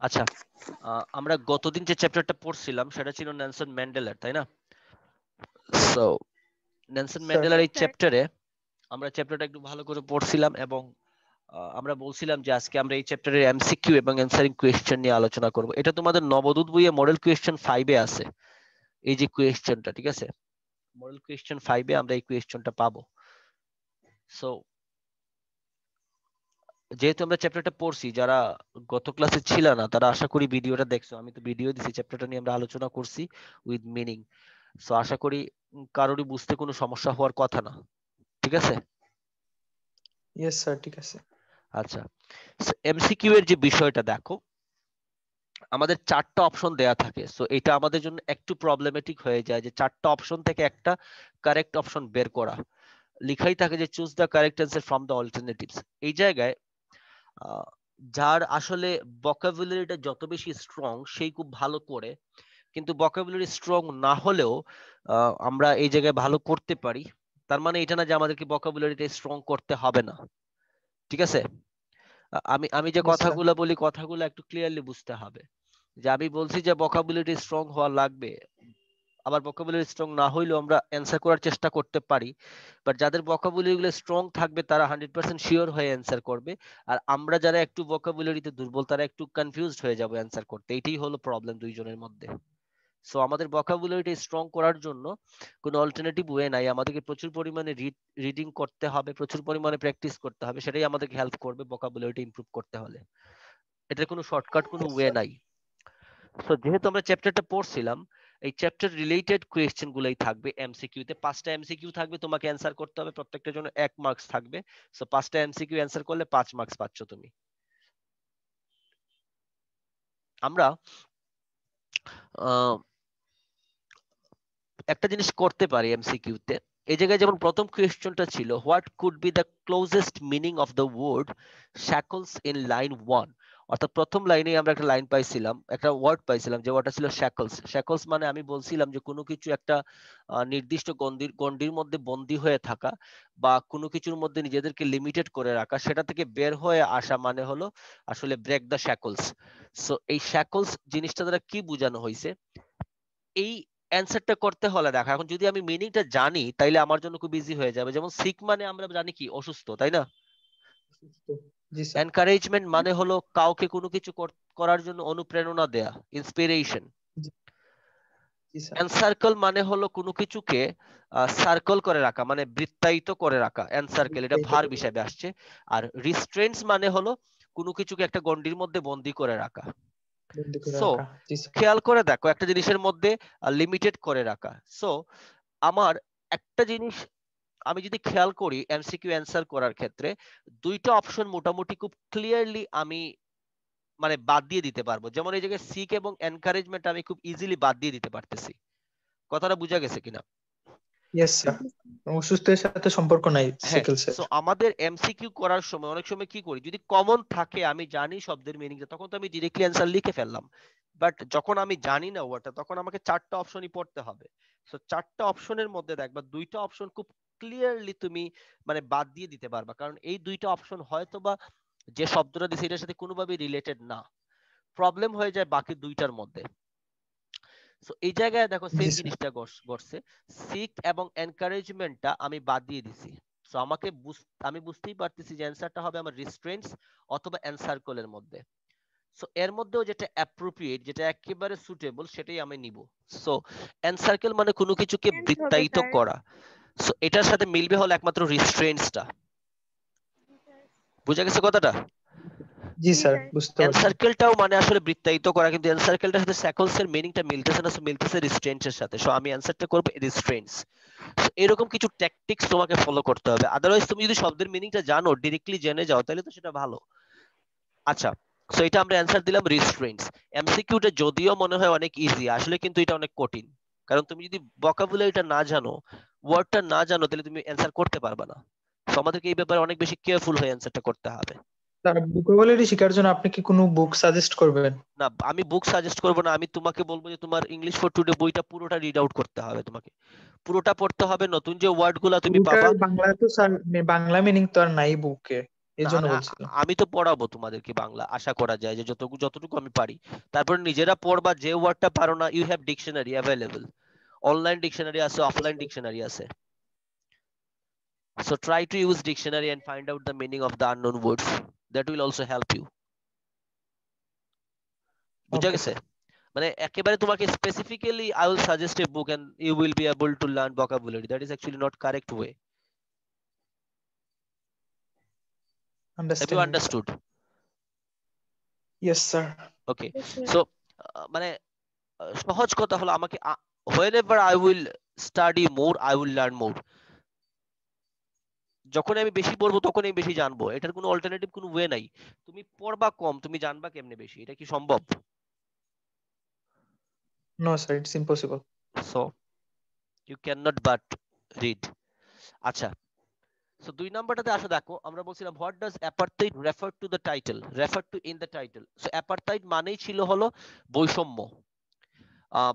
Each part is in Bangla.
আচ্ছা, আমরা গতদিন যে চ্যাপ্টারটা পড়ছিলাম সেটা ছিল নেলসন ম্যান্ডেলার, তাই না? সো নেলসন ম্যান্ডেলার এই চ্যাপ্টারে আমরা চ্যাপ্টারটা একটু ভালো করে পড়ছিলাম এবং আমরা বলছিলাম যে আজকে আমরা এই চ্যাপ্টারের এমসিকিউ এবং অ্যানসারিং কোয়েশ্চেন নিয়ে আলোচনা করব। এটা তোমাদের নবদূত বইয়ে মডেল কোয়েশ্চেন 5 এ আছে, এই যে কোয়েশ্চেনটা, ঠিক আছে? মডেল কোয়েশ্চেন 5 এ আমরা এই কোয়েশ্চেনটা পাবো। সো যেহেতু আমরা চ্যাপ্টারটা পড়ছি, যারা গত ক্লাসে ছিল না তারা আশা করি ভিডিওটা দেখছো। আমি তো ভিডিও দিছি, চ্যাপ্টারটা নিয়ে আমরা আলোচনা করছি উইথ মিনিং। সো আশা করি কারোরই বুঝতে কোনো সমস্যা হওয়ার কথা না, ঠিক আছে? ইয়েস স্যার, ঠিক আছে। আচ্ছা, এমসিকিউ এর যে বিষয়টা দেখো, আমাদের 4টা অপশন দেয়া থাকে। সো এটা আমাদের জন্য একটু প্রবলেমেটিক হয়ে যায় যে 4টা অপশন থেকে একটা কারেক্ট অপশন বের করা। লিখাই থাকে যে choose the correct answer from the alternatives. এই জায়গায় যার আসলে ভোকাবুলারিটা যত বেশি স্ট্রং সেই খুব ভালো করে, কিন্তু ভোকাবুলারি স্ট্রং না হলেও আমরা এই জায়গায় ভালো করতে পারি। তার মানে এটা না যে আমাদেরকে ভোকাবুলারিটা স্ট্রং করতে হবে না, ঠিক আছে? আমি আমি যে ইয়েস স্যার। কথাগুলো বলি কথাগুলো একটু ক্লিয়ারলি বুঝতে হবে। যে আমি বলছি যে ভোকাবুলারি স্ট্রং হওয়া লাগবে, আবার ভোকাবুলারি স্ট্রং না হইলেও আমরা অ্যান্সার করার চেষ্টা করতে পারি। বাট যাদের ভোকাবুলারি গুলো স্ট্রং থাকবে তারা 100% শিওর হয়ে অ্যান্সার করবে। আর আমরা যারা একটু ভোকাবুলারিতে দুর্বল তারা একটু কনফিউজড হয়ে যাবো অ্যান্সার করতে। এটাই হলো প্রবলেম দুইজনের মধ্যে। সো আমাদের ভোকাবুলারিটা স্ট্রং করার জন্য কোনো অল্টারনেটিভ ওয়ে নাই, আমাদেরকে প্রচুর পরিমাণে রিডিং করতে হবে, প্রচুর পরিমাণে প্র্যাকটিস করতে হবে। সেটাই আমাদেরকে হেল্প করবে ভোকাবুলারিটা ইমপ্রুভ করতে হলে। এটার কোনো শর্টকাট কোনো Yes, ওয়ে sir. নাই। সো যেহেতু আমরা চ্যাপ্টারটা পড়ছিলাম, এই চ্যাপ্টার রিলেটেড কোয়েশ্চেন গুলাই থাকবে এমসিকিউ তে। 5টা এমসিকিউ থাকবে, তোমাকে অ্যান্সার করতে হবে, প্রত্যেকটার জন্য 1 মার্কস থাকবে। সো 5টা এমসিকিউ অ্যান্সার করলে 5 মার্কস পাচ্ছ তুমি। আমরা আহ, একটা জিনিস করতে পারি এমসিকিউ তে। এই জায়গায় যেমন প্রথম কোয়েশ্চেনটা ছিল, what could be the closest meaning of the word shackles in line 1। অর্থাৎ প্রথম লাইনে আমরা একটা লাইন পাইছিলাম, একটা ওয়ার্ড পাইছিলাম, যে ওয়ার্ডটা ছিল শ্যাকলস। শ্যাকলস মানে আমি বলছিলাম যে কোনো কিছু একটা নির্দিষ্ট গণ্ডির গণ্ডির মধ্যে বন্দী হয়ে থাকা বা কোনো কিছুর মধ্যে নিজেদেরকে লিমিটেড করে রাখা, সেটা থেকে বের হয়ে আসা মানে হলো আসলে ব্রেক দ্য শ্যাকলস। সো এই শ্যাকলস জিনিসটা দ্বারা কি বোঝানো হয়েছে, এই অ্যান্সারটা করতে হলে দেখো, এখন যদি আমি মিনিংটা জানি তাইলে আমার জন্য খুব ইজি হয়ে যাবে। যেমন সিক মানে আমরা জানি কি অসুস্থ, তাই না? জি স্যার। এনকারেজমেন্ট মানে হলো কাউকে কোনো কিছু করার জন্য অনুপ্রেরণা দেয়া, ইন্সপিরেশন। জি জি স্যার। এনসার্কেল মানে হলো কোনো কিছুকে সার্কেল করে রাখা, মানে বৃত্তায়িত করে রাখা, এনসার্কেল, এটা বিস্তারিত ভার্ব করে হিসেবে রাখা। আসছে। আর রিস্ট্রেন্টস মানে হলো কোনো কিছুকে একটা গণ্ডির মধ্যে বন্দী করে রাখা। বন্দি করে সো রাখা। জি স্যার। খেয়াল করে দেখো, একটা জিনিসের মধ্যে লিমিটেড করে রাখা। সো আমার একটা জিনিস আমি যদি খেয়াল করি এমসিকিউ অ্যান্সার করার ক্ষেত্রে, দুইটা অপশন মোটামুটি খুব ক্লিয়ারলি আমি মানে বাদ দিয়ে দিতে পারবো। যেমন এই জায়গায় সিক এবং এনকারেজমেন্ট আমি খুব ইজিলি বাদ দিয়ে দিতে পারতেছি। কথাটা বোঝা গেছে কিনা? Yes sir. অসুস্থের সাথে সম্পর্ক নাই হ্যাঁ। সিকেলসের। সো আমাদের এমসিকিউ করার সময় অনেক সময় কি করি, যদি কমন থাকে, আমি জানি শব্দের মিনিংটা, তখন তো আমি ডিরেক্টলি অ্যান্সার লিখে ফেললাম। বাট যখন আমি জানি না ওয়ার্ডটা, তখন আমাকে 4টা অপশনই পড়তে হবে। সো 4টা অপশনের মধ্যে দেখবা 2টা অপশন খুব ক্লিয়ারলি তুমি মানে বাদ দিয়ে দিতে পারবা, কারণ এই 2টা অপশন হয়তোবা যে শব্দটা দিছে এটার সাথে কোনোভাবেই রিলেটেড না। প্রবলেম হয়ে যায় বাকি 2টার মধ্যে। সো এই জায়গায় দেখো সেম জি স্যার। জিনিসটা ঘটছে। সিক এবং এনকারেজমেন্টটা আমি বাদ দিয়ে দিছি। সো আমাকে আমি বুঝতেই পারতেছি যে অ্যান্সারটা হবে আমার রিস্ট্রেন্টস অথবা এনসার্কেলের মধ্যে। সো এর মধ্যেও যেটা অ্যাপ্রোপ্রিয়েট, যেটা একেবারে সুটেবল, সেটাই আমি নিব। সো এনসার্কেল মানে কোনো কিছুকে হবে বৃত্তায়িত স্যার। করা। সো এটার সাথে মিলবে হলো একমাত্র রিস্ট্রেন্টসটা। বুঝা গেছে কথাটা? জি জি স্যার, স্যার। বুঝতে পারছি। এনসার্কেলটাও মানে আসলে বৃত্তায়িত করা, কিন্তু এনসার্কেলটার সাথে শ্যাকলস এর মিনিংটা মিলতেছে না, সো মিলতেছে রিস্ট্রেন্টস এর সাথে। সো আমি অ্যান্সারটা করব রিস্ট্রেন্টস। এরকম কিছু ট্যাকটিক্স তোমাকে ফলো করতে হবে। আদারওয়াইজ তুমি যদি শব্দের মিনিংটা জানো, ডিরেক্টলি জেনে যাও, তাহলে তো সেটা ভালো। আচ্ছা, সো এটা আমরা অ্যান্সার দিলাম রিস্ট্রেন্টস। এমসিকিউটা যদিও মনে হয় অনেক ইজি, আসলে কিন্তু এটা অনেক কঠিন। কারণ তুমি যদি ভোকাবুলারিটা না জানো, ওয়ার্ডটা না জানো, তাহলে তুমি অ্যান্সার করতে পারবে না। সো আমাদেরকে এই ব্যাপারে অনেক বেশি কেয়ারফুল হয়ে অ্যান্সারটা করতে হবে। স্যার, ভোকাবুলারি শেখার জন্য আপনি কি কোনো বুক সাজেস্ট করবেন? না, আমি বুক সাজেস্ট করব না। আমি তোমাকে বলবো যে তোমার ইংলিশ ফর টুডে বইটা পুরোটা রিড আউট করতে হবে, তোমাকে পুরোটা পড়তে হবে। নতুন যে ওয়ার্ড গুলা তুমি পুরোটার পাবা, বাংলা তো স্যার, বাংলা মিনিং তো আর নাই বুকে। এই না জন্য আমি বলছিলাম। আমি তো পড়াবো তোমাদেরকে বাংলা, আশা করা যায় যে যতটুকু যতটুকু আমি পারি। তারপর নিজেরা পড়বা, যে ওয়ার্ডটা পারো না you have dictionary available, online dictionary আছে, অফলাইন ডিকশনারি আছে। So try to use dictionary and find out the meaning of the unknown words. That will also help you. বুঝা ওকে গেছে? স্যার। মানে একেবারে তোমাকে specifically I will suggest a book and you will be able to learn vocabulary. That is actually not correct way. Have you understanding sir. understood? Yes sir. Okay. Yes, sir. So মানে সহজ কথা হলো আমাকে whenever I will study more, I will learn more. যখন আমি বেশি পড়বো তখন আমি বেশি জানবো, এটার কোনো অল্টারনেটিভ কোনো ওয়ে নাই। তুমি পড়বা কম, তুমি জানবা কেমনে বেশি? এটা কি সম্ভব? No sir, it's impossible. So you cannot but read. আচ্ছা, সো 2 নাম্বারটাতে আসো, দেখো আমরা বলছিলাম what does apartheid refer to the title, refer to in the title. So apartheid মানেই ছিল হলো বৈষম্য,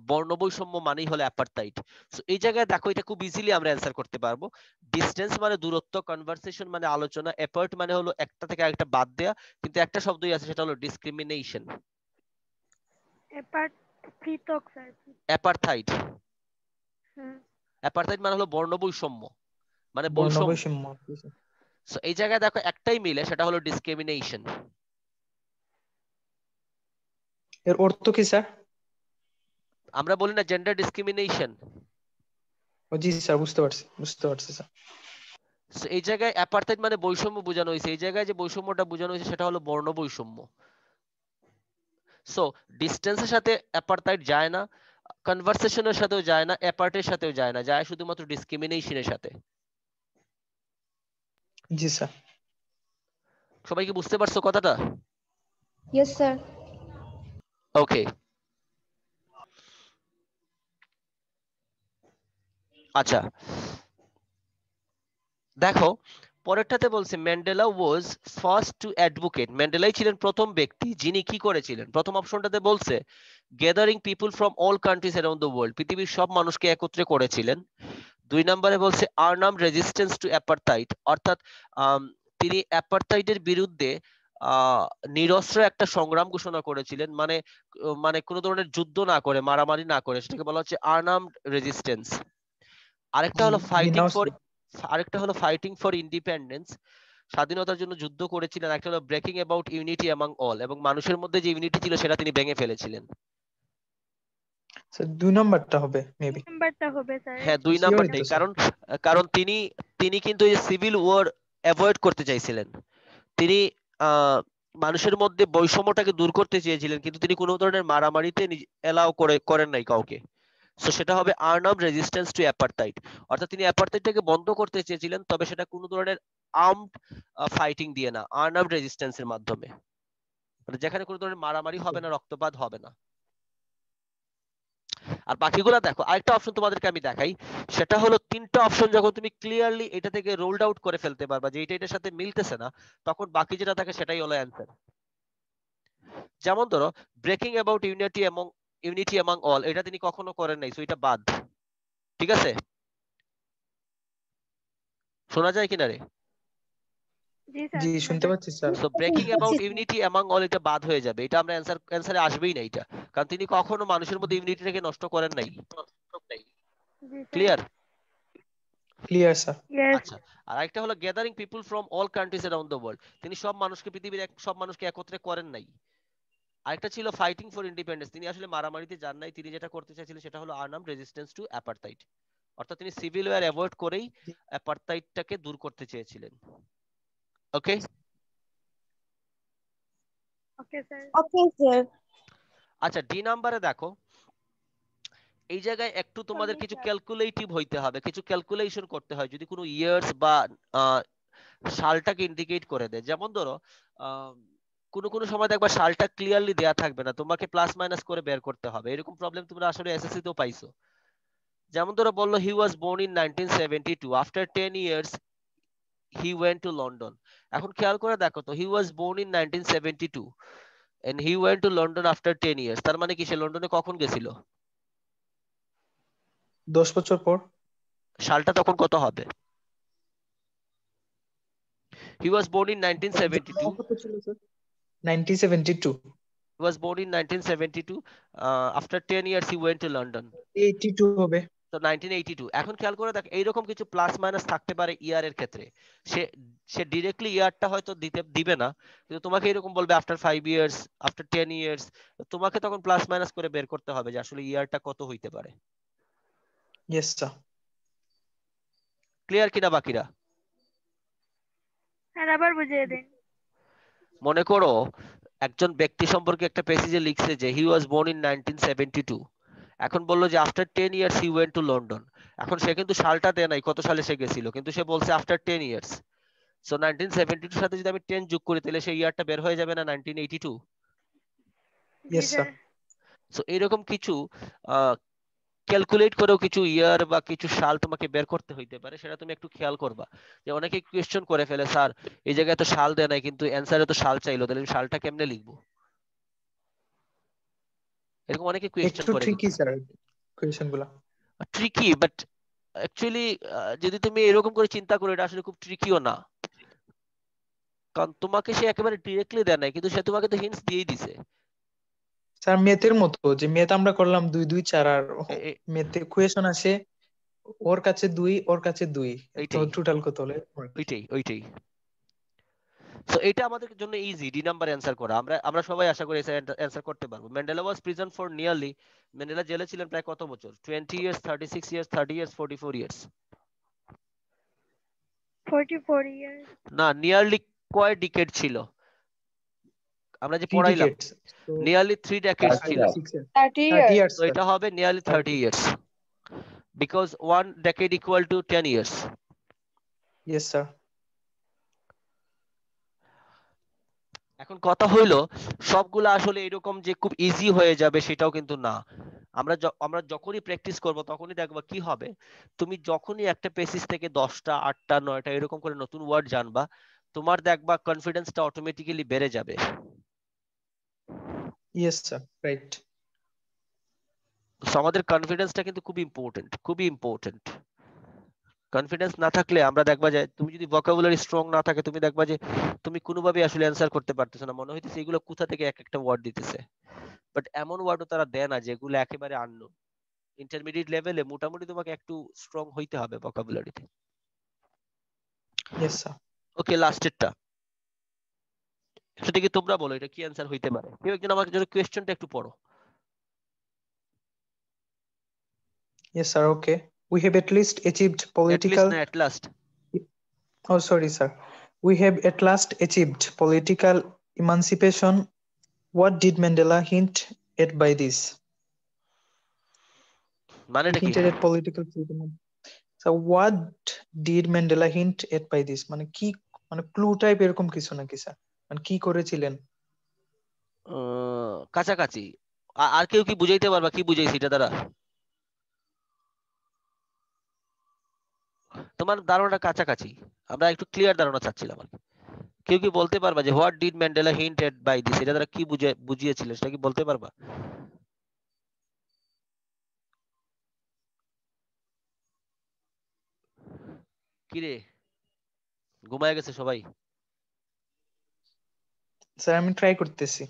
বর্ণ বৈষম্য মানেই হলো অ্যাপারথাইড। সো এই জায়গায় দেখো এটা খুব ইজিলি আমরা অ্যান্সার করতে পারবো। ডিসটেন্স মানে দূরত্ব, কনভারসেশন মানে আলোচনা, অ্যাপার্ট মানে হলো একটা থেকে আরেকটা বাদ দেয়া, কিন্তু একটা শব্দই আছে সেটা হলো ডিসক্রিমিনেশন। পৃথক স্যার। অ্যাপারথাইড, হুম। অ্যাপারথাইড মানে হলো বর্ণ বৈষম্য, মানে বর্ণ বৈষম্য। বৈষম্য। সো এই জায়গায় দেখো একটাই মিলে, সেটা হলো ডিসক্রিমিনেশন। এর অর্থ কি স্যার? আমরা বলি না জেন্ডার ডিসক্রিমিনেশন। ও জি স্যার, বুঝতে পারছি বুঝতে পারছি স্যার। So এই জায়গায় অ্যাপারথাইড মানে বৈষম্য বোঝানো হয়েছে, এই জায়গায় যে বৈষম্যটা বোঝানো হয়েছে সেটা হলো বর্ণ বৈষম্য। সো ডিস্টেন্সের সাথে অ্যাপারথাইড যায় না, কনভারসেশনের সাথেও যায় না, অ্যাপার্টের সাথেও যায় না, যায় শুধুমাত্র ডিসক্রিমিনেশনের সাথে। জি স্যার। সবাই কি বুঝতে পারছো কথাটা? Yes, sir. ওকে, আচ্ছা দেখো পরেরটাতে বলছে Mandela was first to advocate. ম্যান্ডেলাই ছিলেন প্রথম ব্যক্তি যিনি কি করেছিলেন। প্রথম অপশনটাতে বলছে gathering people from all countries around the world, পৃথিবীর সব মানুষকে একত্রে করেছিলেন। 2 নম্বরে বলছে আর্নাম রেজিস্ট্যান্স টু অ্যাপারথাইড, অর্থাৎ তিনি অ্যাপারথাইডের বিরুদ্ধে নিরস্ত্র একটা সংগ্রাম ঘোষণা করেছিলেন, মানে মানে কোনো ধরনের যুদ্ধ না করে, মারামারি না করে, সেটাকে বলা হচ্ছে আর্নাম রেজিস্ট্যান্স। আরেকটা জি হলো জি ফাইটিং নাও ফর, স্যার। আরেকটা হলো ফাইটিং ফর ইন্ডিপেন্ডেন্স, স্বাধীনতার জন্য যুদ্ধ করেছিলেন। একটা হলো breaking about unity among all, এবং মানুষের মধ্যে যে ইউনিটি ছিল সেটা তিনি ভেঙে ফেলেছিলেন। স্যার 2 নাম্বারটা হবে মেবি। নাম্বারটা হবে স্যার। হ্যাঁ 2 শিওরই নাম্বারটাই, তো স্যার। কারণ কারণ তিনি তিনি কিন্তু এই সিভিল ওয়ার অ্যাভয়েড করতে চাইছিলেন। তিনি আহ মানুষের মধ্যে বৈষম্যটাকে দূর করতে চেয়েছিলেন, কিন্তু তিনি কোনো ধরনের মারামারিতে এলাও করেন নাই কাউকে। সো সেটা হবে আর্নড রেজিস্ট্যান্স টু অ্যাপারথাইড, অর্থাৎ তিনি অ্যাপারথাইডটাকে বন্ধ করতে চেয়েছিলেন, তবে সেটা কোনো ধরনের আর্মড ফাইটিং দিয়ে না, আর্নড রেজিস্ট্যান্সের মাধ্যমে, মানে যেখানে কোনো ধরনের মারামারি হবে না, রক্তপাত হবে না। আর বাকিগুলা দেখো, আরেকটা অপশন তোমাদেরকে আমি দেখাই, সেটা হলো 3টা অপশন যখন তুমি ক্লিয়ারলি এটা থেকে রোলড আউট করে ফেলতে পারবা যে এটা এটার সাথে মিলতেছে না, তখন বাকি যেটা থাকে সেটাই হলো অ্যান্সার। যেমন ধরো breaking about unity among all, এটা তিনি কখনো করেন নাই, সো এটা বাদ। ঠিক আছে, শোনা যায় কিনা রে? জি স্যার, জি শোনা শুনতে যায়। পাচ্ছি sir. So breaking about unity among all এটা বাদ হয়ে যাবে, এটা আমরা অ্যান্সারে আসবেই না এটা, কারণ তিনি কখনো মানুষের মধ্যে ইউনিটিটাকে নষ্ট করেন নাই। জি sir. Clear? Clear sir. Yes. আচ্ছা, আর একটা হলো gathering people from all countries around the world, তিনি সব মানুষকে, পৃথিবীর সব মানুষকে একত্রে করেন নাই। আরেকটা ছিল ফাইটিং ফর ইন্ডিপেন্ডেন্স, তিনি আসলে মারামারিতে যান নাই, তিনি যেটা করতে চাইছিলেন সেটা হলো আর্ম রেজিস্ট্যান্স টু অ্যাপারথাইড, অর্থাৎ তিনি সিভিল ওয়ার অ্যাভয়েড করেই অ্যাপারথাইডটাকে দূর করতে চেয়েছিলেন। ওকে, ওকে স্যার। Okay, sir. আচ্ছা ডি নাম্বারে দেখো, এই জায়গায় একটু তোমাদের কিছু ক্যালকুলেটিভ হইতে হবে, কিছু ক্যালকুলেশন করতে হয় যদি কোনো ইয়ার্স বা সালটাকে ইন্ডিকেট করে দেয়। যেমন ধরো কোনো কোনো সময় দেখবা সালটা ক্লিয়ারলি দেয়া থাকবে না, তোমাকে প্লাস মাইনাস করে বের করতে হবে, এরকম প্রবলেম তোমরা আসলে এসএসসি তেও পাইছো। যেমন ধরো বললো he was born in 1972, after 10 years he went to London. এখন খেয়াল করে দেখো তো, he was born in 1972 and he went to London after 10 years, তার মানে কি সে লন্ডনে কখন গেছিল? 10 বছর পর। সালটা তখন কত হবে? He was born in 1972. কত ছিল sir? 1972 He was born in 1972. After 10 years, he went to London. 82 হবে। তো 1982 এখন খেয়াল করে দেখ এইরকম কিছু প্লাস মাইনাস থাকতে পারে ইয়ারের ক্ষেত্রে। সে সে ডিরেক্টলি ইয়ারটা হয়তো দিবে না, কিন্তু তোমাকে এরকম বলবে আফটার 5 ইয়ার্স, আফটার 10 ইয়ার্স। তোমাকে তখন প্লাস মাইনাস করে বের করতে হবে যে আসলে ইয়ারটা কত হইতে পারে। Yes sir. ক্লিয়ার কিনা বাকিরা? স্যার আবার বুঝিয়ে দিন। মনে করো একজন ব্যক্তি সম্পর্কে একটা প্যাসেজে লিখছে যে হি ওয়াজ বোর্ন ইন 1972। এখন বললো যে after 10 years he went to London. এখন সে কিন্তু সালটা দেয় নাই কত সালে সে গেছিল, কিন্তু সে বলছে আফটার 10 ইয়ার্স। সো 1972 সাথে যদি আমি 10 যোগ করি তাহলে সেই ইয়ারটা বের হয়ে যাবে না 1982। জি ইয়েস স্যার। স্যার। সো এরকম কিছু ক্যালকুলেট করেও কিছু ইয়ার বা কিছু সাল তোমাকে বের করতে হইতে পারে, সেটা তুমি একটু খেয়াল করবা। যে অনেকে কোয়েশ্চেন করে ফেলে, স্যার এই জায়গায় তো সাল দেয় নাই কিন্তু অ্যানসারে তো সাল চাইলো, তাহলে আমি সালটা কেমনে লিখবো? এরকম অনেকে কোয়েশ্চেন একটু করে ট্রিকি কিন্তু। স্যার কোয়েশ্চেন গুলা। ট্রিকি, বাট অ্যাকচুয়ালি যদি তুমি এরকম করে চিন্তা করো এটা আসলে খুব ট্রিকিও না, কারণ তোমাকে সে একেবারে ডিরেক্টলি দেয় নাই, কিন্তু সে তোমাকে তো হিন্টস দিয়েই দিছে। স্যার মেথের মতো, যে মেথ আমরা করলাম 2 2 4 আর এ- এ- মেথে কোয়েশ্চন আসে ওর কাছে 2 ওর কাছে 2, তো এইটাই টোটাল কত হলে? ওইটাই ওইটাই। সো এটা আমাদের জন্য ইজি ডি নাম্বার অ্যান্সার করা। আমরা আমরা সবাই আশা করি অ্যান্সার করতে পারবো। Mandela was prison for nearly, Mandela জেলে ছিলেন প্রায় কত বছর? 20 years, 36 years, 30 years, 44 years? 44 years. না, নিয়ারলি কয় ডিকেড ছিল? আমরা যে 3 পড়াইলাম ডিকেটস, তো নিয়ারলি 3 ডেকেডস 30 ছিল। 6 ইয়ার, 30 30 years. ইয়ার্স তো স্যার। এটা হবে nearly 30 30, years, because 1 decade equal to 10 years. Yes sir. এখন কথা হইলো সবগুলা আসলে এরকম যে খুব ইজি হয়ে যাবে সেটাও কিন্তু না। আমরা যখনই প্র্যাকটিস করব তখনই দেখবা কি হবে, তুমি যখনই একটা পেসিস থেকে 10টা 8টা 9টা এরকম করে নতুন ওয়ার্ড জানবা, তোমার দেখবা কনফিডেন্সটা অটোমেটিক্যালি বেড়ে যাবে। Yes sir, right. So, আমাদের কনফিডেন্সটা কিন্তু খুব ইম্পর্টেন্ট, খুবই ইম্পর্টেন্ট। কনফিডেন্স না থাকলে আমরা দেখবা যে তুমি যদি ভোকাবুলারি স্ট্রং না থাকে, তুমি দেখবা যে তুমি কোনোভাবে আসলে অ্যান্সার করতে পারতেছো না, মনে হইতেছে এগুলো কোথা থেকে এক একটা ওয়ার্ড দিতেছে। বাট এমন ওয়ার্ডও তারা দেয় না যেগুলো একেবারে আননোন। ইন্টারমিডিয়েট লেভেলে মোটামুটি তোমাকে একটু স্ট্রং হইতে হবে ভোকাবুলারিতে। Yes sir. ওকে, লাস্টেরটা সেটা কি তোমরা বলো, এটা কি অ্যান্সার হইতে পারে? কেউ একজন আমার জন্য কোয়েশ্চেনটা একটু পড়ো। Yes, sir. Okay. We have at least achieved at least political. না, at last. Oh, sorry, sir. We have at last achieved political emancipation. What did Mandela hint at by this? He মানেটা কি? hinted at political freedom. So, what did Mandela hint at by this? মানে কি, মানে ক্লু টাইপ এরকম কিছু নাকি স্যার? মানে কি করেছিলেন? কাছাকাছি। আর কেউ কি বুঝাইতে পারবা কি বুঝাইছি এটা দ্বারা? তোমার ধারণাটা কাছাকাছি, আমরা একটু ক্লিয়ার ধারণা চাচ্ছিলাম আর কি। কেউ কি বলতে পারবা যে what did Mandela hint at by this, এটা দ্বারা কি বুঝিয়েছিলেন সেটা কি বলতে পারবা? কিরে, ঘুমায় গেছে সবাই? স্যার আমি ট্রাই করতেছি।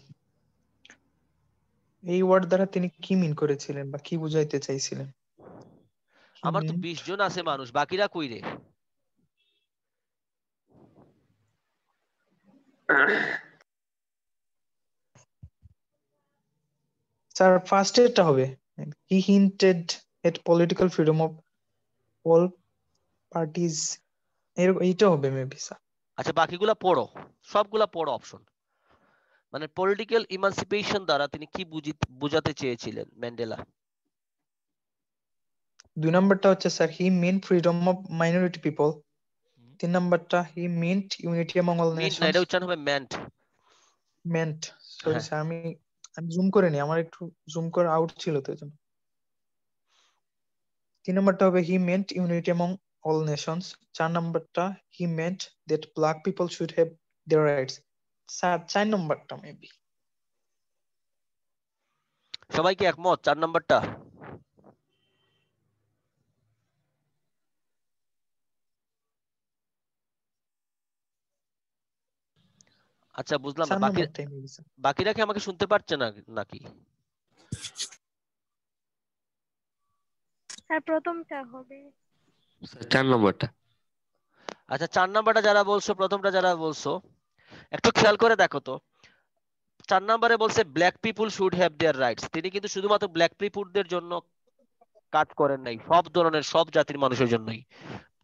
এই ওয়ার্ড দ্বারা তিনি কি মিন করেছিলেন বা কি বুঝাইতে চাইছিলেন? He আমার তো meant 20 জন আছে মানুষ, বাকিরা কই রে? স্যার ফার্স্ট এরটা হবে। He hinted at political freedom of all parties. এরকম এইটা হবে মেবি স্যার। আচ্ছা বাকিগুলা পড়ো, সবগুলা পড়ো অপশন। মানে পলিটিক্যাল ইমানসিপেশন দ্বারা তিনি কি বুঝাতে চেয়েছিলেন ম্যান্ডেলা? 2 নাম্বারটা হচ্ছে sir he meant freedom of minority people. 3 নাম্বারটা he meant unity among all meant না, nations. এটা উচ্চারণ হবে মেন্ট। মেন্ট, সরি হ্যাঁ, স্যার আমি আমি জুম করে নি, আমার একটু জুম করে আউট ছিল তো এজন্য। 3 নাম্বারটা হবে he meant unity among all nations. 4 নাম্বারটা he meant that black people should have their rights. Sir 4 নাম্বারটা মেবি। সবাই কি একমত 4 নাম্বারটা? আচ্ছা বুঝলাম না, 4 নাম্বারটাই মেবি স্যার। বাকিরা কি আমাকে শুনতে পাচ্ছে না নাকি? স্যার প্রথমটা হবে। 4 নম্বরটা। আচ্ছা 4 নাম্বারটা যারা বলছো, প্রথমটা যারা বলছো একটু খেয়াল করে দেখো তো। 4 নম্বরে বলছে black people should have their rights. তিনি কিন্তু শুধুমাত্র ব্ল্যাক পিপুলদের জন্য কাজ করেন নাই, সব ধরনের সব জাতির মানুষের জন্যই,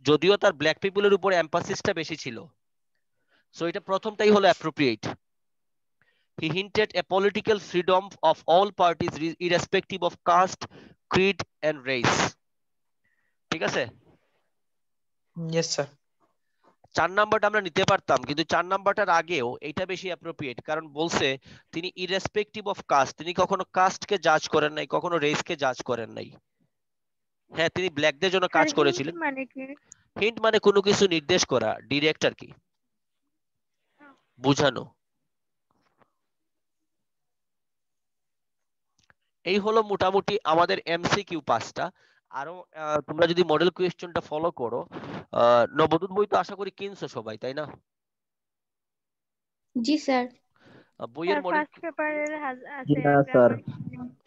যদিও তার ব্ল্যাক পিপুলের উপর এমফাসিসটা বেশি ছিল। সো এটা প্রথমটাই হলো appropriate. He hinted a political freedom of all parties irrespective of caste, creed and race. ঠিক আছে? Yes sir. 4 নাম্বারটা আমরা নিতে পারতাম, কিন্তু 4 নাম্বারটার আগেও এটা বেশি অ্যাপ্রোপ্রিয়েট, কারণ বলছে তিনি ইরেসপেক্টিভ অফ কাস্ট, তিনি কখনো কাস্টকে জাজ করেন নাই, কখনো রেসকে জাজ করেন নাই। হ্যাঁ, তিনি ব্ল্যাকদের জন্য স্যার কাজ হিন্ট করেছিলেন। মানে কি? হিন্ট মানে কোনো কিছু নির্দেশ করা, ডিরেক্ট আর কি, বুঝানো। এই হলো মোটামুটি আমাদের এমসিকিউ 5টা। আরো তোমরা যদি মডেল কোয়েশ্চনটা ফলো করো, নবদূত বই তো আশা করি কিনছো সবাই, তাই না? জি স্যার। বইয়ের স্যার মডেল ফার্স্ট পেপারের জি আছে না sir. Grammar.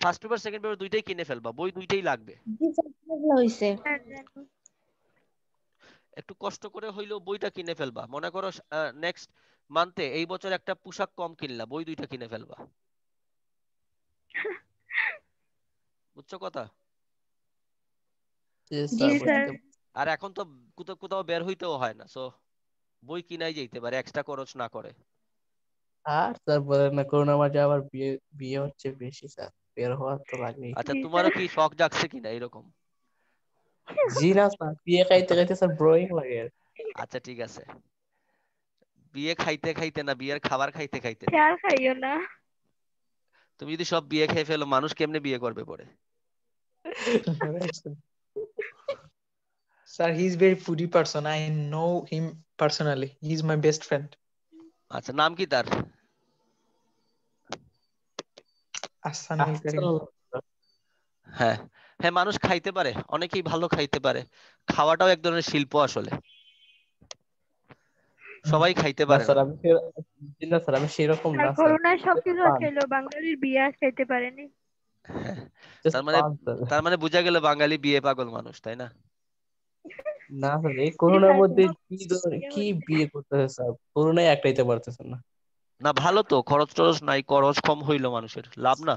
First paper second paper দুইটাই কিনে ফেলবা, বই দুইটাই লাগবে। জি স্যার, এগুলো হইছে। স্যার জানি। একটু কষ্ট করে হইলেও বইটা কিনে ফেলবা। মনে করো নেক্সট মান্থে, এই বছর একটা পোশাক কম কিনলা, বই দুইটা কিনে ফেলবা। বুঝছো কথা? জি জি স্যার স্যার। বুঝতে। আর এখন তো কোথাও কোথাও বের হইতেও হয় না, সো বই কিনাই যেতে পারে এক্সট্রা খরচ না করে। আর স্যার বলেন না, করোনার মাঝে আবার বিয়ে বিয়ে হচ্ছে বেশি স্যার, বের হওয়ার তো লাগবেই। আচ্ছা জি তোমারও স্যার। কি শখ জাগছে কিনা এরকম? জি না স্যার, বিয়ে খাইতে খাইতে স্যার বোরিং লাগে। আচ্ছা ঠিক আছে, বিয়ে খাইতে খাইতে না, বিয়ের খাবার খাইতে খাইতে। স্যার খাইও না। তুমি যদি সব বিয়ে খেয়ে ফেলো, মানুষ কেমনে বিয়ে করবে পরে? Right, sir. Sir, he's very foodie person. I know him personally. He's my best friend. আচ্ছা নাম কি তার? Ahsanul Karim. হ্যাঁ হ্যাঁ, মানুষ খাইতে পারে, অনেকেই ভালো খাইতে পারে। খাওয়াটাও এক ধরনের শিল্প আসলে, সবাই খাইতে না পারে স্যার, না। জি না স্যার, আমি সেরকম স্যার না স্যার। করোনায় সবকিছু পান, খেলো, বাঙালির বিয়ে আর খেতে পারেনি। হ্যাঁ, just তার মানে পান স্যার। তার মানে বোঝা গেল বাঙালি বিয়ে পাগল মানুষ, তাই না? না স্যার, এই জি করোনার স্যার, মধ্যে কোনো বিয়ে কি হচ্ছে। বিয়ে করতেছে স্যার, করোনায় একটাইতে পারতেছেন না। না ভালো তো, খরচ টরচ নাই, খরচ কম হইলো মানুষের, লাভ না?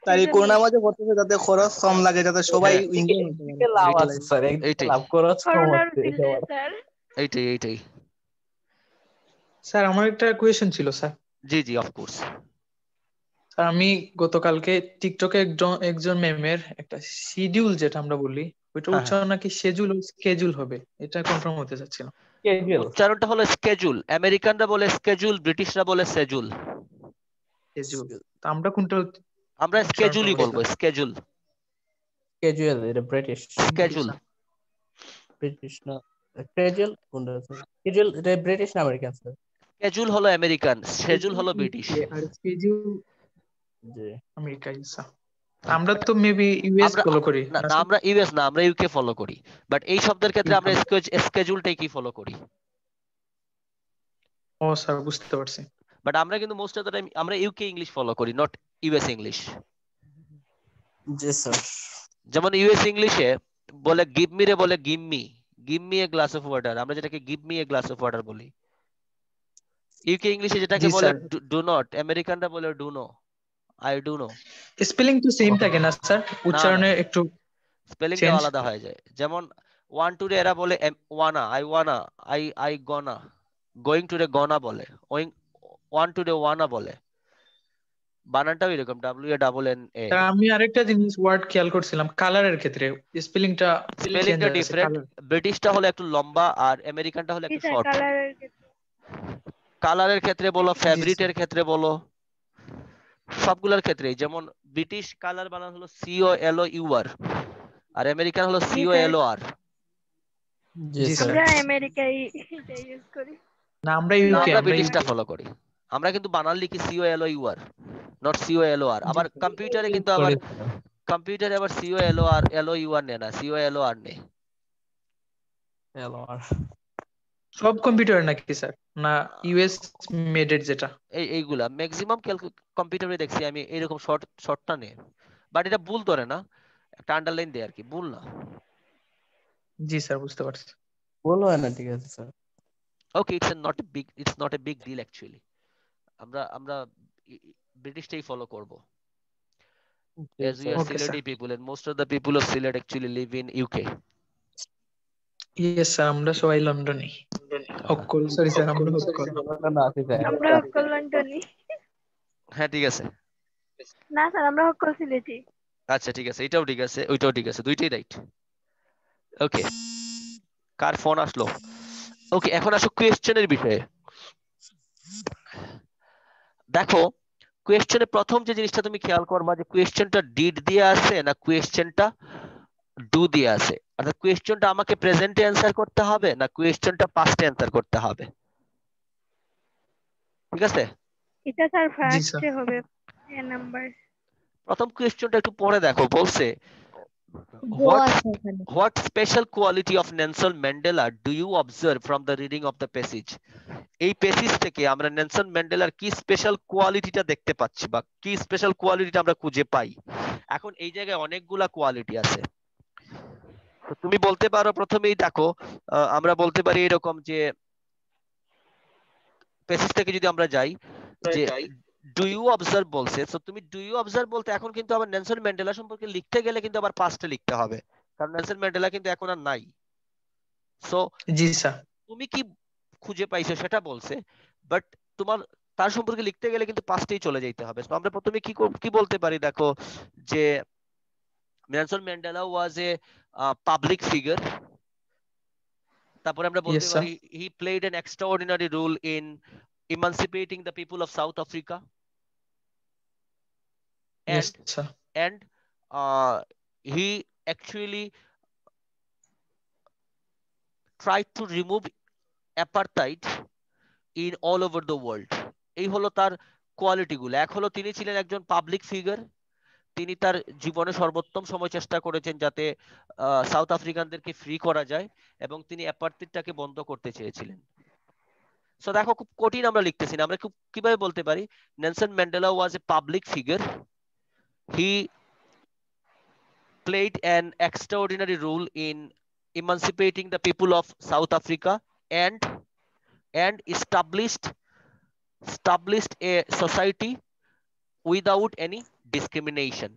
তার এই সেজন্যই করোনার মাঝে করতেছে যাতে খরচ কম লাগে, যাতে সবাই হ্যাঁ এনজয় করতে একদিকে পারে লাভ এইটা আছে লাগে। স্যার, একদিকে এইটাই লাভ, খরচ কম করোনার হচ্ছে দিলে সবার। স্যার। এইটাই এইটাই। স্যার আমার একটা কোয়েশ্চেন ছিল স্যার। জি জি অফকোর্স। স্যার আমি গতকালকে টিকটকে একজন ম্যামের একটা শিডিউল যেটা আমরা বলি, ওইটা হ্যাঁ হ্যাঁ, উচ্চারণ নাকি সেজুল স্কেজুল হবে, এটা কনফার্ম হতে চাচ্ছিলাম। ক্যাজুয়াল। উচ্চারণটা হলো স্কেজুল, আমেরিকানরা বলে স্কেজুল, ব্রিটিশরা বলে সেজুল। সেজুল, তো আমরা কোনটা আমরা উচ্চারণটা স্কেজুলই হবে বলবো, স্যার? স্কেজুল। ক্যাজুয়াল এটা British. Thank you schedule. Sir. British না, ক্যাজুয়াল কোনটা স্যার? ক্যাজুয়াল এটা ব্রিটিশ না আমেরিকান স্যার? স্কেজুল হলো আমেরিকান, সেজুল হলো ব্রিটিশ। আর স্কেজুল জি। America, sir. আমরা তো মেবি ইউএস আমরা ফলো করি না না না, স্যার? আমরা ইউএস না, আমরা ইউকে ফলো করি। বাট এই শব্দের ক্ষেত্রে আমরা ইউকে। স্কেজুলটাই কি ফলো করি। ও স্যার, বুঝতে পারছি। বাট আমরা কিন্তু মোস্ট অফ দ্য টাইম আমরা ইউকে ইংলিশ ফলো করি, নট ইউএস ইংলিশ। জি স্যার। যেমন ইউএস ইংলিশে বলে গিভ মি রে বলে give me a glass of water, আমরা যেটাকে give me a glass of water বলি। ইউকে ইংলিশে যেটাকে জি বলে স্যার। ডু নট, আমেরিকানরা বলে do know, I do know. Spelling তো সেম থাকে না স্যার, না না, উচ্চারণে একটু স্পেলিংটাও চেঞ্জ। আলাদা হয়ে যায়। যেমন ওয়ান টু রে এরা বলে wanna, I wanna, I gonna. Going to রে গনা বলে, ওয়ান টু রে ওয়ানা বলে। বানানটাও এরকম, W A double N A. তা আমি আরেকটা জিনিস ওয়ার্ড খেয়াল করছিলাম, কালারের ক্ষেত্রে স্পেলিংটা চেঞ্জ স্পেলিংটা আছে ডিফারেন্ট, কালার। ব্রিটিশটা হলো একটু লম্বা আর আমেরিকানটা হলো জি একটু স্যার, শর্ট। কালারের ক্ষেত্রে। কালারের ক্ষেত্রে বলো, জি ফেভারিটের স্যার। ক্ষেত্রে বলো, সবগুলোর ক্ষেত্রেই। যেমন ব্রিটিশ কালার বানান হলো C O L O U R, আর আমেরিকান হলো জি C O sir, L O R. জি জি স্যার। স্যার। আমরা আমেরিকায় এটা ইউজ করি। না, আমরা না ইউকে, আমরা আমরা ব্রিটিশটা ইউকে। ফলো করি। আমরা কিন্তু বানান লিখি C O L O U R, not C O L O R. জি আবার স্যার। কম্পিউটারে ইউজ কিন্তু আবার করি sir. C O L O R L O U R নেয় না, সিও এল ও আর নেয়। হ্যালো আর সব কম্পিউটার নাকি স্যার, না ইউএস মেডেড যেটা? এইগুলা ম্যাক্সিমাম কম্পিউটারে দেখছি আমি এরকম শর্টটা নে, বাট এটা ভুল ধরে না, একটা আন্ডারলাইন দেয় আর কি, ভুল না। জি স্যার, বুঝতে পারছি। বলো না, ঠিক আছে স্যার। Okay, it's not a big deal actually. আমরা ব্রিটিশটাই ফলো করব, as we are okay sir. Sylheti people and most of the people of Sylhet actually live in UK. Yes sir, আমরা সবাই লন্ডনে। হক্কল, সরি স্যার, আমরা হক্কল। না আছে স্যার। আমরা হক্কল লন্ডনী। হ্যাঁ ঠিক আছে, না স্যার, আমরা হক্কল সিলেটি। আচ্ছা ঠিক আছে, এটাও ঠিক আছে, ওইটাও ঠিক আছে, দুইটাই রাইট। ওকে, কার ফোন আসলো? ওকে, এখন আসো কোয়েশ্চেনের বিষয়ে। দেখো, কোয়েশ্চেনে প্রথম যে জিনিসটা তুমি খেয়াল করবা যে কোয়েশ্চেনটা ডিড দিয়ে আছে না কোয়েশ্চেনটা ডু দিয়ে আছে, অর্থাৎ কোয়েশ্চেনটা আমাকে প্রেজেন্টে অ্যান্সার করতে হবে না কোয়েশ্চেনটা পাস্টে অ্যান্সার করতে হবে, ঠিক আছে? এটা স্যার জি ফার্স্টে স্যার। হবে, এ নাম্বার। প্রথম কোয়েশ্চেনটা একটু পরে দেখো, বলছে গো what আছে এখানে। what special quality of Nelson Mandela do you observe from the reading of the passage? এই প্যাসেজ থেকে আমরা নেলসন ম্যান্ডেলার কি স্পেশাল কোয়ালিটিটা দেখতে পাচ্ছি বা কি স্পেশাল কোয়ালিটিটা আমরা খুঁজে পাই? এখন এই জায়গায় অনেকগুলা কোয়ালিটি আছে, তো তুমি বলতে পারো প্রথমেই দেখো, আমরা বলতে পারি এরকম যে প্যাসেজ থেকে যদি আমরা যাই যে ডু ইউ অবজার্ভ বলছে, তো তুমি ডু ইউ অবজার্ভ বলতে এখন কিন্তু আবার নেলসন ম্যান্ডেলা সম্পর্কে লিখতে গেলে কিন্তু আবার পাস্টে লিখতে হবে, কারণ নেলসন ম্যান্ডেলা কিন্তু এখন আর নাই। সো জি স্যার। তুমি কি খুঁজে পাইছো সেটা বলছে, বাট তোমার তার সম্পর্কে লিখতে গেলে কিন্তু পাস্টেই চলে যেতে হবে। তো আমরা প্রথমে কি বলতে পারি দেখো, যে Nelson Mandela was a public figure. তারপরে আমরা বলতে ইয়েস স্যার। পারি he played an extraordinary role in emancipating the people of South Africa, yes and sir. and uh, he actually tried to remove apartheid in all over the world. এই হলো তার কোয়ালিটি গুলো। এক হলো তিনি ছিলেন একজন পাবলিক ফিগার, তিনি তার জীবনে সর্বোত্তম সময় চেষ্টা করেছেন যাতে সাউথ আফ্রিকানদেরকে ফ্রি করা যায়, এবং তিনি অ্যাপার্থাইডটাকে বন্ধ করতে চেয়েছিলেন। সো দেখো, খুব কঠিন আমরা লিখতেছি না, আমরা খুব কিভাবে বলতে পারি Nelson Mandela was a public figure, he played an extraordinary role in emancipating the people of South Africa, and established a society without any discrimination.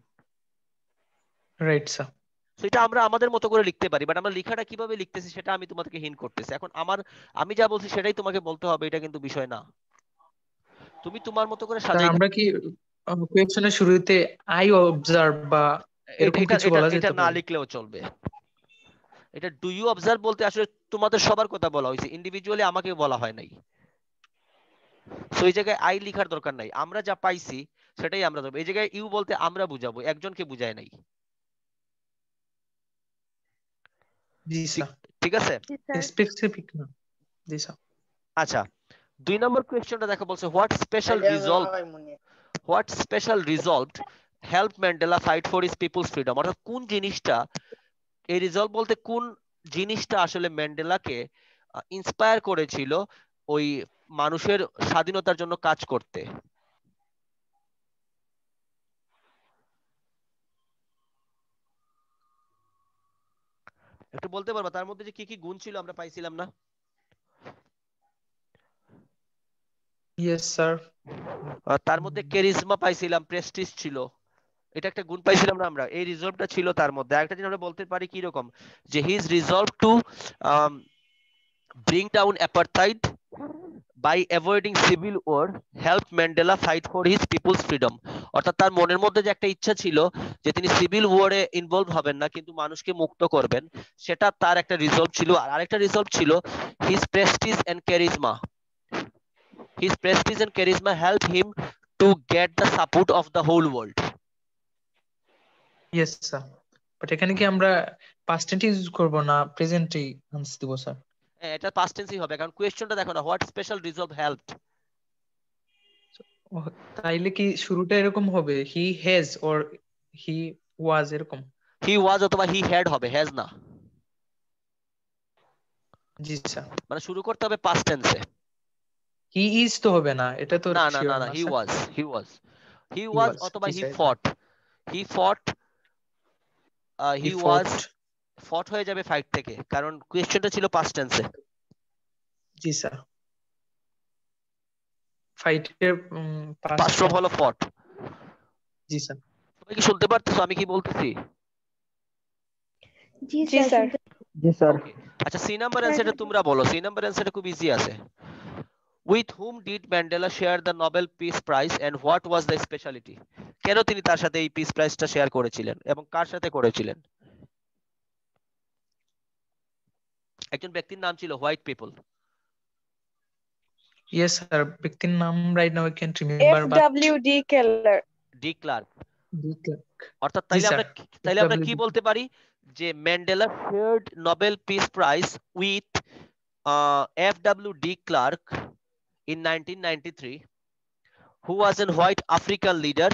Right sir. তো এটা আমরা আমাদের মতো করে লিখতে পারি, বাট আমরা লেখাটা কিভাবে লিখতেছি সেটা আমি তোমাদেরকে হিন্ট করতেছি। এখন আমি যা বলছি সেটাই তোমাকে বলতে হবে, এটা কিন্তু বিষয় না, তুমি তোমার মতো করে স্যার, সাজাই। আমরা কি কোয়েশ্চেনের শুরুতে আই অবজার্ভ বা এরকম কিছু বলা এটা যেতে না পারে? লিখলেও চলবে। এটা ডু ইউ অবজার্ভ বলতে আসলে তোমাদের সবার কথা বলা হয়েছে, ইন্ডিভিজুয়ালি আমাকে বলা হয় নাই। তো এই জায়গায় আই লিখার দরকার নাই, আমরা যা পাইছি সেটাই আমরা দেবো। এই জায়গায় ইউ বলতে আমরা বুঝাবো, একজনকে বুঝায় নাই। জি স্যার। ঠিক আছে, জি স্যার। স্পেসিফিক না। জি স্যার। আচ্ছা, 2 নম্বর কোয়েশ্চনটা দেখো, বলছে what special resolve help Mandela fight for his people's freedom, অর্থাৎ কোন জিনিসটা, এই রিজলভ বলতে কোন জিনিসটা আসলে ম্যান্ডেলাকে ইন্সপায়ার করেছিল ওই মানুষের স্বাধীনতার জন্য কাজ করতে। একটু বলতে পারবা তার মধ্যে যে কি কি গুণ ছিল আমরা পাইছিলাম না? Yes sir. তার মধ্যে ক্যারিজমা পাইছিলাম, প্রেস্টিজ ছিল, এটা একটা গুণ পাইছিলাম না আমরা, এই রিজলভটা ছিল তার মধ্যে। আরেকটা জিনিস আমরা বলতে পারি কি রকম, যে he is resolved to bring down apartheid by avoiding civil war, help Mandela fight for his people's freedom. অর্থাৎ তার মনের মধ্যে যে একটা ইচ্ছা ছিল যে তিনি সিভিল ওয়ারে ইনভলভ হবেন না কিন্তু মানুষকে মুক্ত করবেন, সেটা তার একটা রিজলভ ছিল। আর আরেকটা রিজলভ ছিল his prestige and charisma, his prestige and charisma helped him to get the support of the whole world. Yes sir. But এখানে কি আমরা পাস্ট টেন্স ইউজ করব না প্রেজেন্টেই আনসার দিব স্যার? এটা পাস্ট টেন্সই হবে, কারণ কোয়েশ্চনটা দেখো না, হোয়াট স্পেশাল রিজলভ হেল্পড। তাইলে কি শুরুটা এরকম হবে, হি হ্যাজ অর হি ওয়াজ এরকম? হি ওয়াজ অথবা হি হ্যাড হবে, হ্যাজ না। জি স্যার। মানে শুরু করতে হবে পাস্ট টেন্সে। হি ইজ তো হবে না, এটা তো না না শিওর না না, না হি স্যার। ওয়াজ, হি ওয়াজ, হি হি ওয়াজ ওয়াজ, অথবা জি হি স্যার। ফট, হি ফট, হি হি ওয়াজ, ফট, ফট হয়ে যাবে ফাইট থেকে, কারণ কোয়েশ্চেনটা ছিল পাস্ট টেন্সে। জি স্যার। ফাইটের পাস্ট পাস্ট ফর্ম ফর্ম, হলো ফট। জি স্যার। তুমি কি শুনতে পারতেছো আমি কি বলতেছি? জি জি স্যার, স্যার। শুনতে জি স্যার। ওকে, আচ্ছা সি নাম্বার স্যার, অ্যান্সারটা তোমরা বলো। সি নাম্বার অ্যান্সারটা খুব ইজি আছে। With whom did Mandela share the Nobel piece Prize and what was the speciality? কেন তিনি তার সাথে এই পিস প্রাইজটা শেয়ার করেছিলেন এবং কার সাথে করেছিলেন? একজন ব্যক্তির নাম ছিল হোয়াইট পিপল। ইয়েস স্যার, ব্যক্তির নাম right now I can't remember but FWD Keller. De Klerk. জি স্যার। অর্থাৎ জি তাইলে আমরা স্যার, কি বলতে পারি যে Mandela shared Nobel piece Prize with FWD Clark in 1993, who was a white African leader,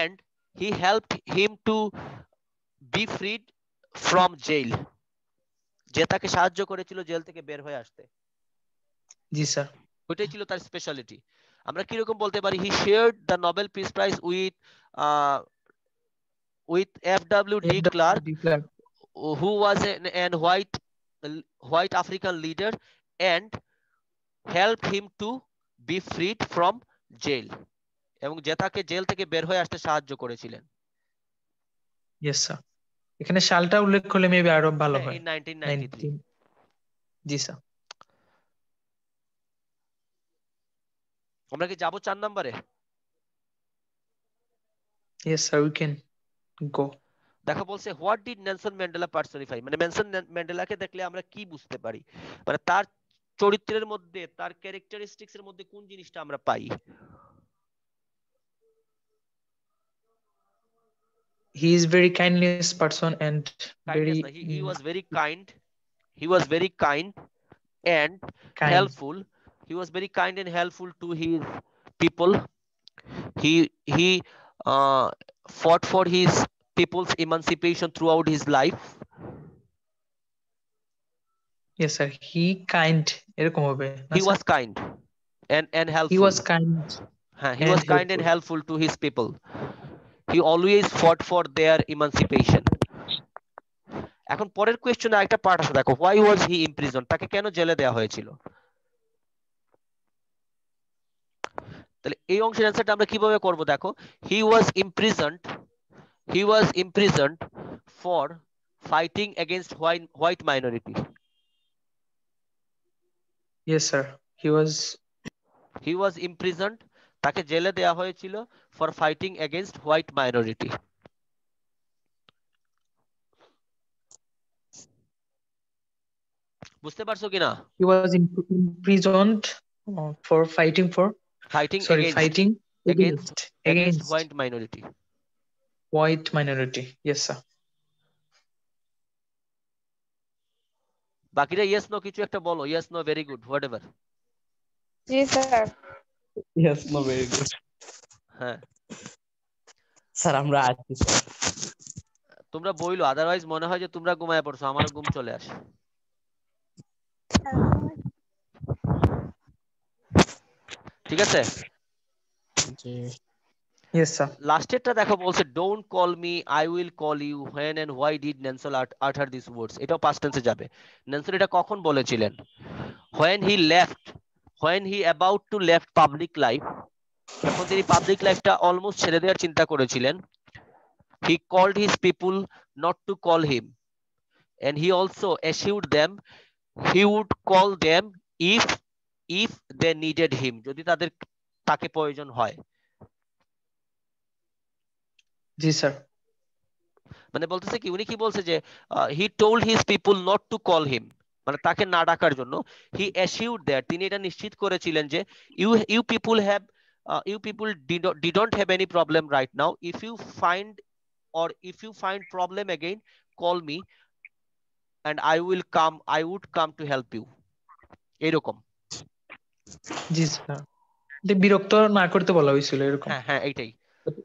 and he helped him to be freed from jail. যে তাকে সাহায্য করেছিল জেল থেকে বের হয়ে আসতে, জি স্যার। ওইটাই ছিল তার স্পেশালিটি। আমরা কি রকম বলতে পারি? He shared the Nobel piece prize with FWD Clark, FWD Clark, who was an white African leader, and helped him to be freed from jail, এবং যে তাকে জেল থেকে বের হয়ে আসতে সাহায্য করেছিলেন। Yes sir. এখানে সালটা উল্লেখ করলে মেবি আরো ভালো হয়। in 1993। 19, G sir. আমরা কি যাবো 4 নম্বরে? Yes sir, we can go. দেখো বলছে what did Nelson Mandela personify, মানে নেলসন ম্যান্ডেলাকে দেখলে আমরা কি বুঝতে পারি, মানে তার চরিত্রের মধ্যে, তার ক্যারেক্টারিস্টিক্স এর মধ্যে কোন জিনিসটা আমরা পাই? He is very kindness person and kindness very না, he was very kind, he was very kind and kind. helpful. He was very kind and helpful to his people. He fought for his people's emancipation throughout his life. Yes sir, he kind এরকম হবে না He sir? was kind and He helpful. was kind He and was kind and helpful. helpful to his people. He always fought for their emancipation. এখন পরের কোয়েশ্চনে একটা পার্ট আছে দেখো, why was he imprisoned? তাকে কেন জেলে দেওয়া হয়েছিল? তাহলে এই অংশের অ্যান্সারটা আমরা কিভাবে করব দেখো, he was imprisoned for fighting against white minority. Yes sir, He was imprisoned, তাকে জেলে দেওয়া হয়েছিল for fighting against white minority. বুঝতে পারছো কিনা? he was imprisoned for fighting against against white minority. white minority. Yes sir. বাকিরা yes no কিছু একটা বলো, yes no very good whatever. জি sir. Yes, no, very good. হ্যাঁ স্যার আমরা আছি স্যার। তোমরা বইলো, আদারওয়াইজ মনে হয় যে তোমরা ঘুমায় পড়ছো, আমার ঘুম চলে আসে। ঠিক আছে? জি। Yes sir. লাস্টেরটা দেখো বলছে don't call me I will call you when and why did Nelson utter this words. এটাও পাস্ট টেন্সে যাবে। নেলসন এটা কখন বলেছিলেন? when he about to left public life, যখন তিনি পাবলিক লাইফটা অলমোস্ট ছেড়ে দেওয়ার চিন্তা করেছিলেন, he called his people not to call him, and he also assured them he would call them if they needed him, যদি তাকে প্রয়োজন হয়। জি স্যার। মানে বলতেছে কি, উনি কি বলছে যে he told his people not to call him, মানে তাকে না ডাকার জন্য। he assured that, তিনি এটা নিশ্চিত করেছিলেন যে you people didn't have any problem right now, if you find problem again call me and I would come to help you, এরকম। জি স্যার, বিরক্ত না করতে বলা হয়েছিল এরকম। হ্যাঁ এইটাই।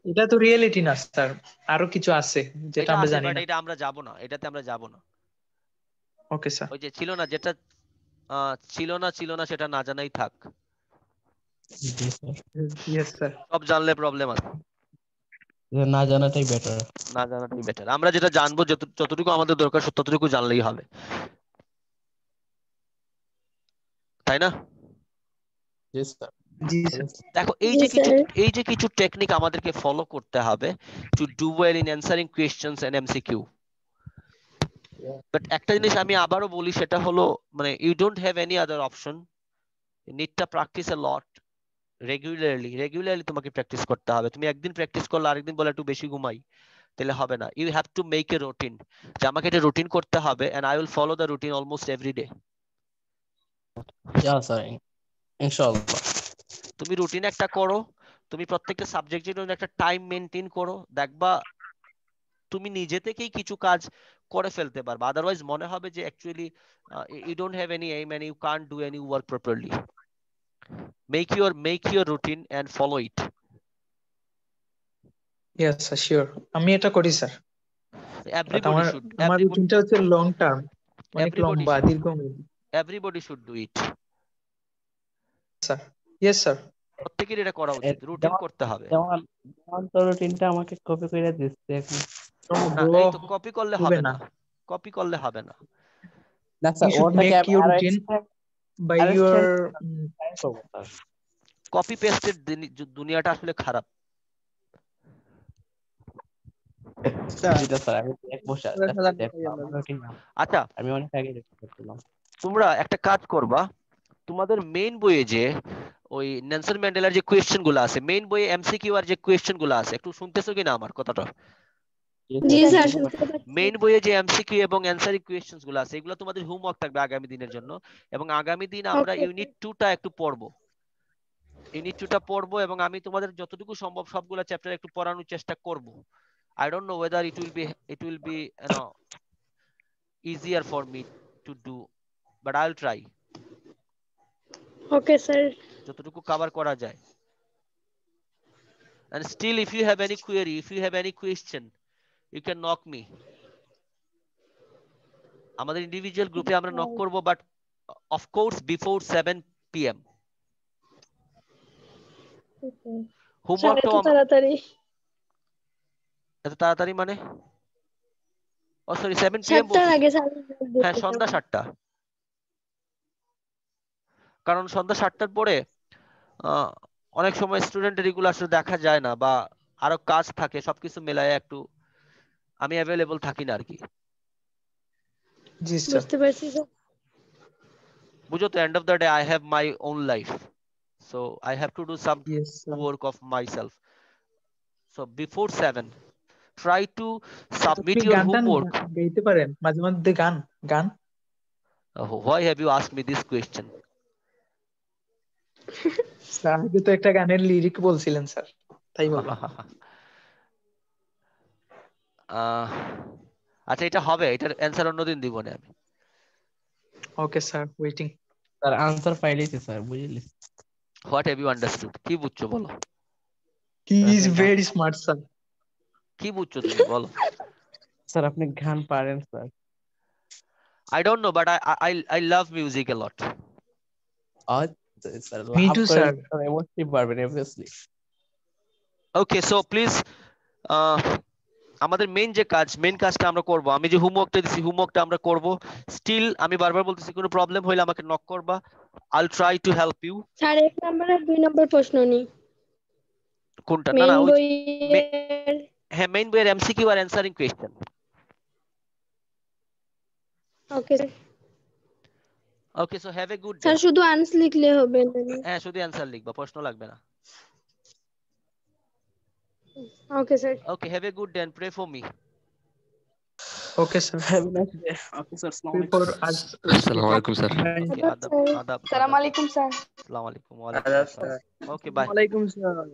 এটা তো রিয়েলিটি না স্যার, আরো কিছু আছে যেটা আমরা জানি না। এটা আমরা যাব না, এটাতে আমরা যাব না। Okay sir. ওই যে ছিল না যেটা ছিল না সেটা না জানাই থাক। জি স্যার, ইয়েস স্যার। সব জানলে প্রবলেম আছে, না জানাটাই বেটার। না জানাটাই বেটার। আমরা যেটা জানবো যতটুকু আমাদের দরকার ততটুকু জানলেই হবে, তাই না? জি স্যার। জি স্যার। দেখো জি স্যার। এই যে কিছু টেকনিক আমাদেরকে ফলো করতে হবে to do well in answering questions and MCQ. But একটা জিনিস আমি আবারও বলি, সেটা হলো মানে you don't have any other option, you need to practise a lot regularly তোমাকে প্র্যাকটিস করতে হবে। তুমি একদিন প্র্যাকটিস করলে আরেকদিন বলে একটু বেশি ঘুমাই, তাহলে হবে না। You have to make a routine, যে আমাকে এটা রুটিন করতে হবে, and I will follow the routine almost every day. Yeah sir, ইনশাআল্লাহ। তুমি রুটিন একটা করো, তুমি প্রত্যেকটা সাবজেক্টের জন্য একটা টাইম মেনটেন করো, দেখবা তুমি নিজে থেকেই কিছু কাজ করে ফেলতে পারবে। আদারওয়াইজ মনে হবে যে actually you don't have any aim and you can't do any work properly. Make your routine and follow it. Yes sir, sure. আমি এটা করি স্যার। বাট এভরিবডি শুড আমার রুটিনটা হচ্ছে লং টার্ম, অনেক everybody লম্বা, দীর্ঘমেয়াদী। Everybody should do it. Sir, yes sir. প্রত্যেকের এটা করা উচিত, রুটিন করতে হবে। যেমন তো রুটিনটা আমাকে কপি করে দিচ্ছে এখন। না, এই তো কপি করলে হবে না, কপি করলে হবে না। না স্যার, You should ওটাকে make আমি your আরো routine by আরো your ট্রাই করব স্যার। কপি পেস্টের দুনিয়াটা আসলে খারাপ। যেটা স্যার আমি এক বসে আচ্ছা, আমি অনেক আগে করছিলাম। তোমরা একটা কাজ করবা, তোমাদের মেইন বইয়ে যে ওই নেলসন ম্যান্ডেলার যে কোয়েশ্চেন গুলো আছে, মেইন বইয়ে এমসিকিউ আর যে কোয়েশ্চেন গুলো আছে, একটু শুনতেছো কিনা আমার কথাটা? জি স্যার, শুনতে পাচ্ছি। মেইন বইয়ে যে এমসিকিউ এবং অ্যানসারিং কোয়েশ্চেনস গুলো আছে, এগুলো তোমাদের হোমওয়ার্ক থাকবে আগামী দিনের জন্য। এবং আগামী দিন আমরা Okay, ইউনিট 2টা একটু পড়বো, ইউনিট 2টা পড়বো, এবং আমি তোমাদের যতটুকু সম্ভব সবগুলো চ্যাপ্টার একটু পড়ানোর চেষ্টা করব। I don't know whether it will be easier for me to do, but I'll try okay sir. যতটুকু কভার করা যায়। And still, if you have any query, if you have any question, you can knock me. আমাদের ইন্ডিভিজুয়াল গ্রুপে আমরা নক করব, but of course before 7 PM। Sir, হোমওয়ার্কটাও এত তাড়াতাড়ি? এত তাড়াতাড়ি মানে ও সরি 7 PM 7টার বলছি। আগে স্যার। হ্যাঁ, সন্ধ্যা 7টা, কারণ সন্ধ্যা 7টার পরে অনেক সময় স্টুডেন্টের এগুলো আসলে দেখা যায় না, বা আরো কাজ থাকে, সবকিছু মেলায় একটু আমি অ্যাভেলেবল থাকি না আর কি। জি স্যার। বুঝতে পারছি স্যার। বুঝো তো, end of the day I have my own life, so I have to do some yes sir. work of myself. So before 7, try to submit আপনি your গান টান homework. গাইতে পারেন মাঝে মধ্যে? গান গান Why have you asked me this question? Sir, আগে তো একটা গানের লিরিক বলছিলেন স্যার, তাই বললাম। আচ্ছা, এটা হবে, এটার অ্যান্সার অন্যদিন দিব না আমি। Okay sir, waiting. Sir answer পাইলেছি স্যার, বুঝলি? What have you understood? কি বুঝছো বলো? He is very smart sir. কি বুঝছো তুমি বলো? স্যার আপনি গান পারেন sir? I don't know, but I love music a lot. আচ্ছা স্যার, Me লাভ too, করেন sir. স্যার, অবশ্যই পারবেন obviously। Okay, so please আমাদের মেইন কাজটা আমরা করব। আমি যে হোমওয়ার্কটা দিছি, হোমওয়ার্কটা আমরা করব। স্টিল আমি বারবার বলতেছি, কোনো প্রবলেম হইলে আমাকে নক করবা, I'll try to help you. Sir, 1 number আর 2 নাম্বার প্রশ্ন নেই কোনটা? না মেইন না, ওই বইয়ের। হ্যাঁ, মেইন বইয়ের এমসিকিউ আর answering question. Okay sir. Okay, so have a good day. Sir, শুধু আনসার লিখলে হবে না? হ্যাঁ, শুধু অ্যানসার লিখবা, প্রশ্ন লাগবে না। Okay sir. Okay, have a good day and pray for me. Okay sir. Have a nice day. Okay sir, আসসালামু আলাইকুম। ফর আজ। আসসালামু আলাইকুম স্যার। ওকে, আদাব আদাব। আসসালামু আলাইকুম স্যার। আসসালামু আলাইকুম। ওয়া আলাইকুম আসসালাম। ওকে, বাই। ওয়ালাইকুম আসসালাম।